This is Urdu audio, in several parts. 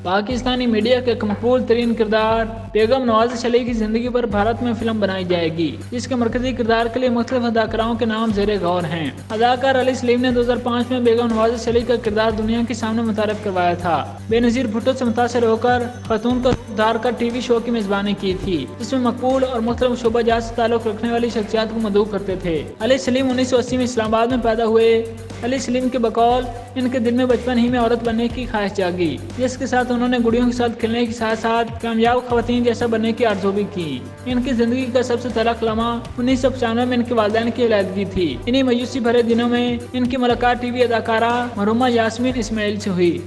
پاکستانی میڈیا کے ایک مقبول ترین کردار بیگم نواز شریف کی زندگی پر بھارت میں فلم بنائی جائے گی، جس کے مرکزی کردار کے لیے مختلف اداکاروں کے نام زیر غور ہیں۔ اداکار علی سلیم نے 2005 میں بیگم نواز شریف کا کردار دنیا کے سامنے متعارف کروایا تھا۔ بے نظیر بھٹو سے متاثر ہو کر خاتون کا روپ دھار کر ٹی وی شو کی میزبانی کی تھی، جس میں مقبول اور مختلف شعبہ جات سے تعلق رکھنے والی شخصیات کو مدعو کرتے تھے۔ علی سلیم 1980 میں اسلام آباد میں پیدا ہوئے۔ علی سلیم کے بقول ان کے دل میں بچپن ہی میں عورت بننے کی خواہش جاگی، جس کے ساتھ انہوں نے گڑیوں کے ساتھ کھیلنے کے ساتھ ساتھ کامیاب خواتین جیسا بننے کی آرزو بھی کی۔ ان کی زندگی کا سب سے تلخ لمحہ 1995 میں ان کے والدین کی علیحدگی تھی۔ انہی مایوسی بھرے دنوں میں ان کی ملاقات ٹی وی اداکارہ مرحومہ یاسمین اسماعیل سے ہوئی۔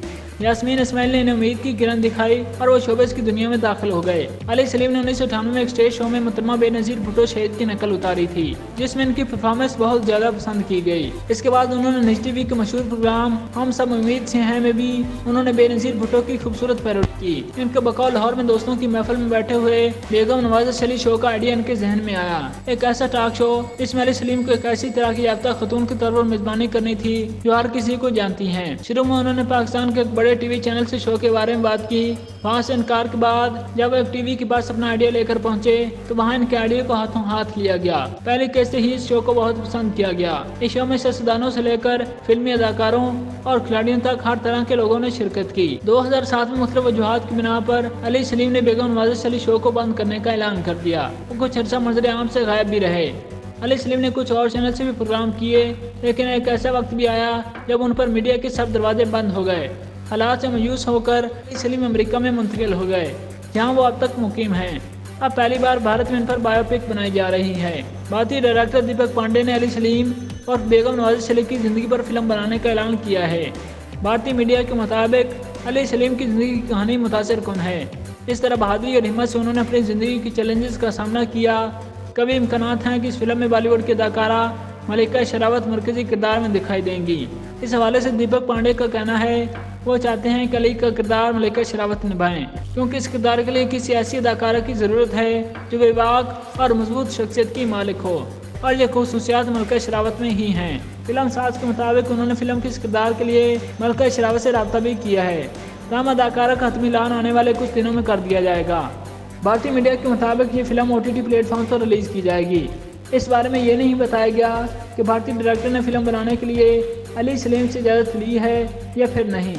یاسمین اسماعیل نے انہیں امید کی کرن دکھائی اور وہ شوبز کی دنیا میں داخل ہو گئے۔ علی سلیم نے 1998 میں ایک اسٹیج شو میں محترمہ بے نظیر بھٹو شہید کی نقل اتاری تھی، جس میں ان کی پرفارمنس بہت زیادہ پسند کی گئی۔ اس کے بعد انہوں نے نج ٹی وی کے مشہور پروگرام ہم سب امید سے ہیں میں بھی انہوں نے بے نظیر بھٹو کی خوبصورت پیروڈی کی۔ ان کے بقول لاہور میں دوستوں کی محفل میں بیٹھے ہوئے بیگم نواز شریف شو کا آئیڈیا ان کے ذہن میں آیا۔ ایک ایسا ٹاک شو جس میں علی سلیم کو ایک ایسی ترقی یافتہ خاتون کے طور پر میزبانی کرنی تھی جو ہر کسی کو جانتی ہیں۔ شروع میں انہوں نے پاکستان کے ایک بڑے ٹی وی چینل سے شو کے بارے میں بات کی۔ وہاں سے انکار کے بعد جب وہ ایک ٹی وی کے پاس اپنا آئیڈیا لے کر پہنچے تو وہاں ان کے آئیڈیا کو ہاتھوں ہاتھ لیا گیا۔ پہلے کیسے ہی اس شو کو بہت پسند کیا گیا۔ اس شو میں سیاستدانوں سے لے کر فلمی اداکاروں اور کھلاڑیوں تک ہر طرح کے لوگوں نے شرکت کی۔ 2007 میں مختلف وجوہات کی بنا پر علی سلیم نے بیگم نواز شریف شو کو بند کرنے کا اعلان کر دیا۔ وہ کچھ عرصہ منظر عام سے غائب بھی رہے۔ علی سلیم نے کچھ اور چینل سے بھی پروگرام کیے، لیکن ایک ایسا وقت بھی آیا جب ان پر میڈیا کے سب دروازے بند ہو گئے۔ حالات سے مایوس ہو کر علی سلیم امریکہ میں منتقل ہو گئے، جہاں وہ اب تک مقیم ہیں۔ اب پہلی بار بھارت میں ان پر بایو پک بنائی جا رہی ہے۔ بھارتی ڈائریکٹر دیپک پانڈے نے علی سلیم اور بیگم نواز شریف کی زندگی پر فلم بنانے کا اعلان کیا ہے۔ بھارتی میڈیا کے مطابق علی سلیم کی زندگی کی کہانی متاثر کن ہے۔ اس طرح بہادری اور ہمت سے انہوں نے اپنی زندگی کی چیلنجز کا سامنا کیا۔ کبھی امکانات ہیں کہ اس فلم میں بالی ووڈ کی اداکارہ ملکہ شراوت مرکزی کردار میں دکھائی دیں گی۔ اس حوالے سے دیپک پانڈے کا کہنا ہے وہ چاہتے ہیں کہ علی کا کردار ملکہ شراوت نبھائیں، کیونکہ اس کردار کے لیے کسی ایسی اداکارہ کی ضرورت ہے جو بے باک اور مضبوط شخصیت کی مالک ہو، اور یہ خصوصیات ملکہ شراوت میں ہی ہیں۔ فلم ساز کے مطابق انہوں نے فلم کے اس کردار کے لیے ملکہ شراوت سے رابطہ بھی کیا ہے۔ تاہم اداکارہ کا حتمی اعلان آنے والے کچھ دنوں میں کر دیا جائے گا۔ بھارتی میڈیا کے مطابق یہ فلم OTT پلیٹ فارم پر ریلیز کی جائے گی۔ اس بارے میں یہ نہیں بتایا گیا کہ بھارتی ڈائریکٹر نے فلم بنانے کے لیے علی سلیم سے اجازت لی ہے یا پھر نہیں۔